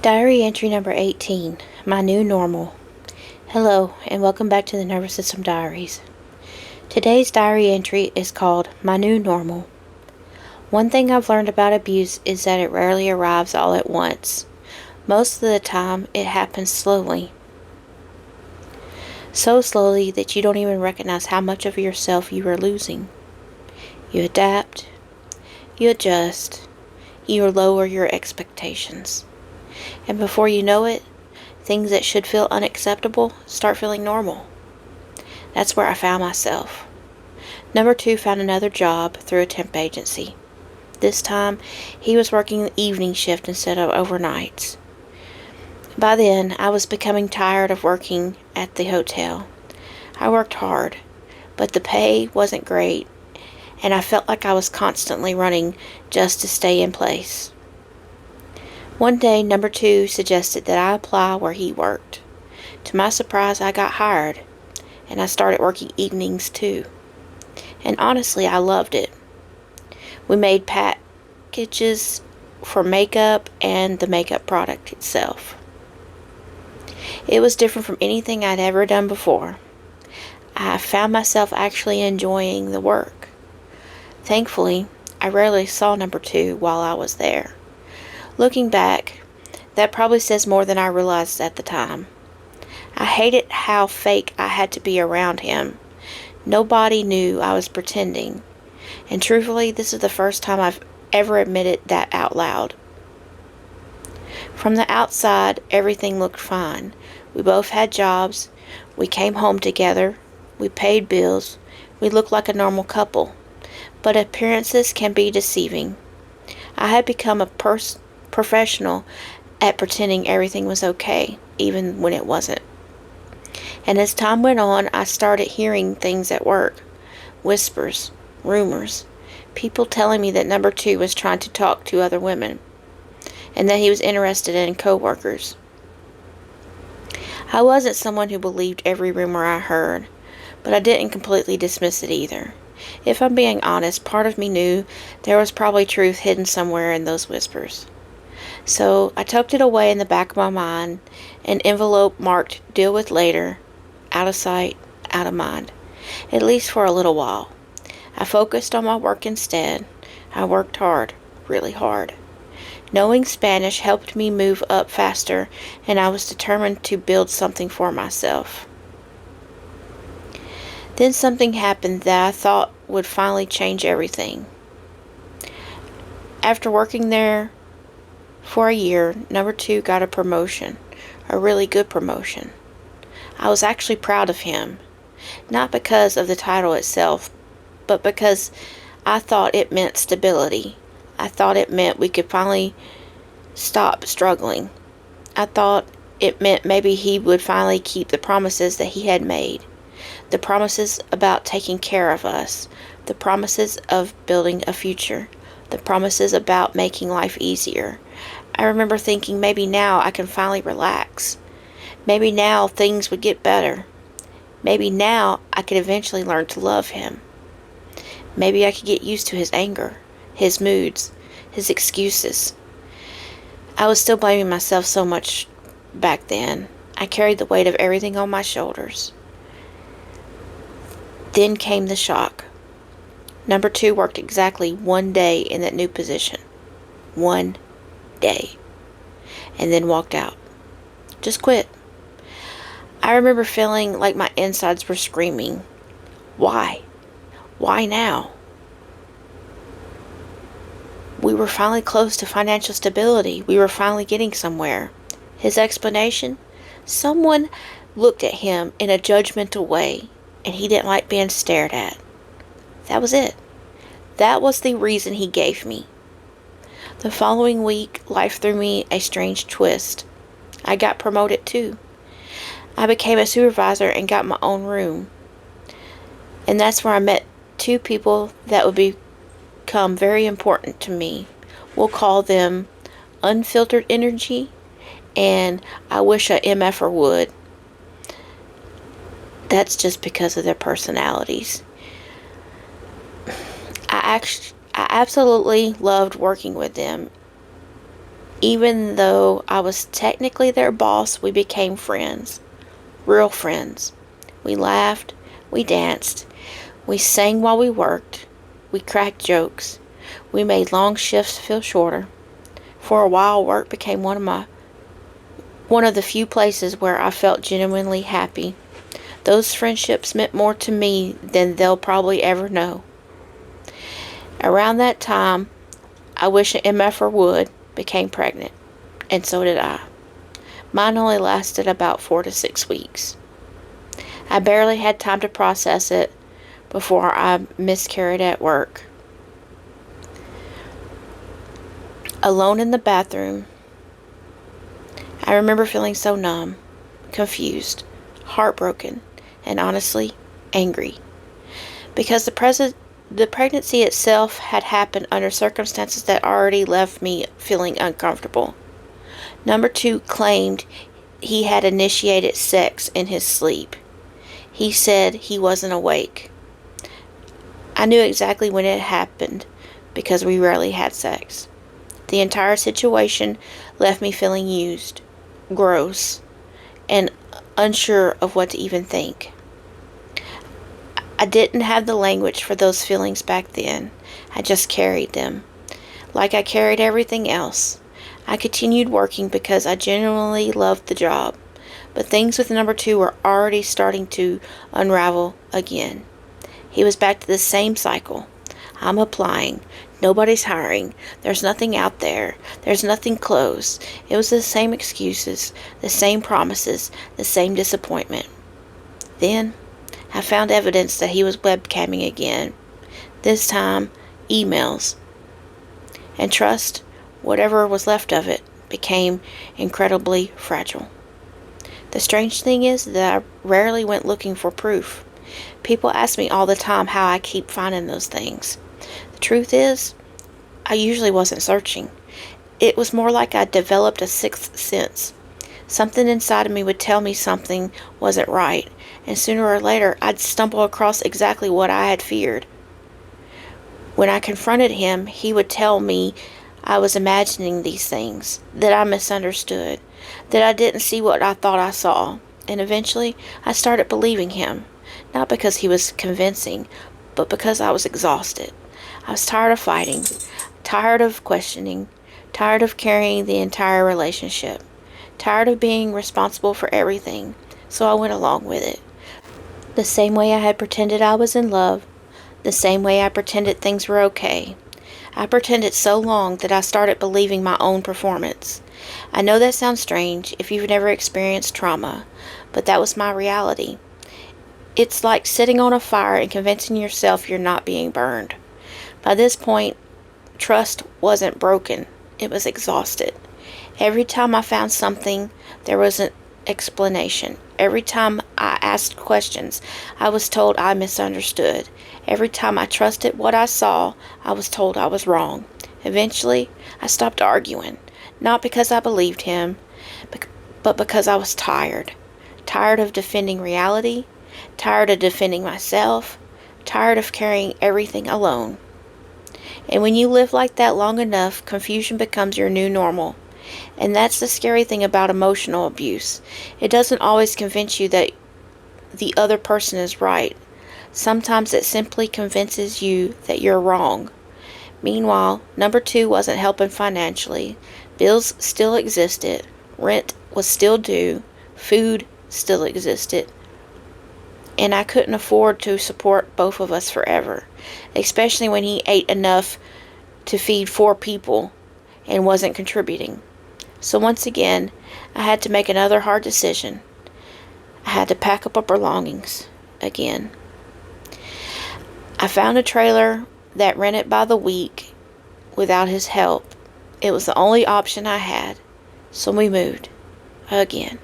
Diary entry number 18, My New Normal. Hello, and welcome back to the Nervous System Diaries. Today's diary entry is called My New Normal. One thing I've learned about abuse is that it rarely arrives all at once. Most of the time, it happens slowly. So slowly that you don't even recognize how much of yourself you are losing. You adapt, you adjust, you lower your expectations. And before you know it, things that should feel unacceptable start feeling normal. That's where I found myself. Number 2 found another job through a temp agency. This time, he was working the evening shift instead of overnights. By then, I was becoming tired of working at the hotel. I worked hard, but the pay wasn't great, and I felt like I was constantly running just to stay in place. One day, number 2 suggested that I apply where he worked. To my surprise, I got hired, and I started working evenings too. And honestly, I loved it. We made packages for makeup and the makeup product itself. It was different from anything I'd ever done before. I found myself actually enjoying the work. Thankfully, I rarely saw number 2 while I was there. Looking back, that probably says more than I realized at the time. I hated how fake I had to be around him. Nobody knew I was pretending. And truthfully, this is the first time I've ever admitted that out loud. From the outside, everything looked fine. We both had jobs. We came home together. We paid bills. We looked like a normal couple. But appearances can be deceiving. I had become a professional at pretending everything was okay, even when it wasn't. And as time went on, I started hearing things at work. Whispers, rumors, people telling me that number 2 was trying to talk to other women, and that he was interested in co-workers. I wasn't someone who believed every rumor I heard, but I didn't completely dismiss it either. If I'm being honest, part of me knew there was probably truth hidden somewhere in those whispers. So I tucked it away in the back of my mind, an envelope marked "Deal with later," out of sight, out of mind, at least for a little while. I focused on my work instead. I worked hard, really hard. Knowing Spanish helped me move up faster, and I was determined to build something for myself. Then something happened that I thought would finally change everything. After working there for a year, number 2 got a promotion, a really good promotion. I was actually proud of him, not because of the title itself, but because I thought it meant stability. I thought it meant we could finally stop struggling. I thought it meant maybe he would finally keep the promises that he had made. The promises about taking care of us. The promises of building a future. The promises about making life easier. I remember thinking maybe now I can finally relax. Maybe now things would get better. Maybe now I could eventually learn to love him. Maybe I could get used to his anger, his moods, his excuses. I was still blaming myself so much back then. I carried the weight of everything on my shoulders. Then came the shock. Number 2 worked exactly 1 day in that new position. 1 day. And then walked out. Just quit. I remember feeling like my insides were screaming. Why? Why now? We were finally close to financial stability. We were finally getting somewhere. His explanation? Someone looked at him in a judgmental way, and he didn't like being stared at. That was it. That was the reason he gave me. The following week, life threw me a strange twist. I got promoted too. I became a supervisor and got my own room. And that's where I met 2 people that would become very important to me. We'll call them Unfiltered Energy and I Wish a MFer Would. That's just because of their personalities. I absolutely loved working with them. Even though I was technically their boss, we became friends. Real friends. We laughed, we danced, we sang while we worked, we cracked jokes, we made long shifts feel shorter. For a while, work became one of the few places where I felt genuinely happy. Those friendships meant more to me than they'll probably ever know. Around that time, I wish an MFer would became pregnant, and so did I. Mine only lasted about 4 to 6 weeks. I barely had time to process it before I miscarried at work. Alone in the bathroom, I remember feeling so numb, confused, heartbroken, and honestly, angry. Because the pregnancy itself had happened under circumstances that already left me feeling uncomfortable. Number 2 claimed he had initiated sex in his sleep. He said he wasn't awake. I knew exactly when it happened because we rarely had sex. The entire situation left me feeling used, gross, and unsure of what to even think. I didn't have the language for those feelings back then. I just carried them. Like I carried everything else. I continued working because I genuinely loved the job. But things with number 2 were already starting to unravel again. He was back to the same cycle. I'm applying. Nobody's hiring. There's nothing out there. There's nothing closed. It was the same excuses, the same promises, the same disappointment. Then, I found evidence that he was webcamming again. This time, emails. And trust, whatever was left of it, became incredibly fragile. The strange thing is that I rarely went looking for proof. People ask me all the time how I keep finding those things. The truth is, I usually wasn't searching. It was more like I developed a sixth sense. Something inside of me would tell me something wasn't right, and sooner or later I'd stumble across exactly what I had feared. When I confronted him, he would tell me I was imagining these things, that I misunderstood, that I didn't see what I thought I saw, and eventually I started believing him, not because he was convincing, but because I was exhausted. I was tired of fighting, tired of questioning, tired of carrying the entire relationship, tired of being responsible for everything, so I went along with it. The same way I had pretended I was in love, the same way I pretended things were okay. I pretended so long that I started believing my own performance. I know that sounds strange if you've never experienced trauma, but that was my reality. It's like sitting on a fire and convincing yourself you're not being burned. By this point, trust wasn't broken. It was exhausted. Every time I found something, there was an explanation. Every time I asked questions, I was told I misunderstood. Every time I trusted what I saw, I was told I was wrong. Eventually, I stopped arguing, not because I believed him, but because I was tired. Tired of defending reality, tired of defending myself, tired of carrying everything alone. And when you live like that long enough, confusion becomes your new normal. And that's the scary thing about emotional abuse. It doesn't always convince you that the other person is right. Sometimes it simply convinces you that you're wrong. Meanwhile, number 2 wasn't helping financially. Bills still existed. Rent was still due. Food still existed. And I couldn't afford to support both of us forever, especially when he ate enough to feed 4 people and wasn't contributing. So once again, I had to make another hard decision. I had to pack up our belongings again. I found a trailer that rented by the week without his help. It was the only option I had, so we moved again.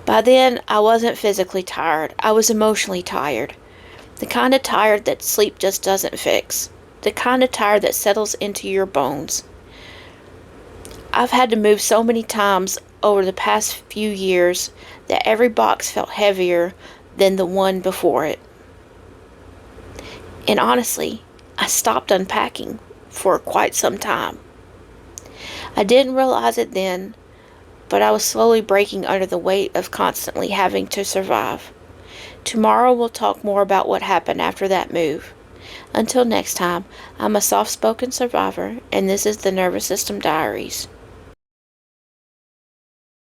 By then, I wasn't physically tired. I was emotionally tired. The kind of tired that sleep just doesn't fix. The kind of tired that settles into your bones. I've had to move so many times over the past few years that every box felt heavier than the one before it. And honestly, I stopped unpacking for quite some time. I didn't realize it then, but I was slowly breaking under the weight of constantly having to survive. Tomorrow we'll talk more about what happened after that move. Until next time, I'm a soft-spoken survivor, and this is the Nervous System Diaries.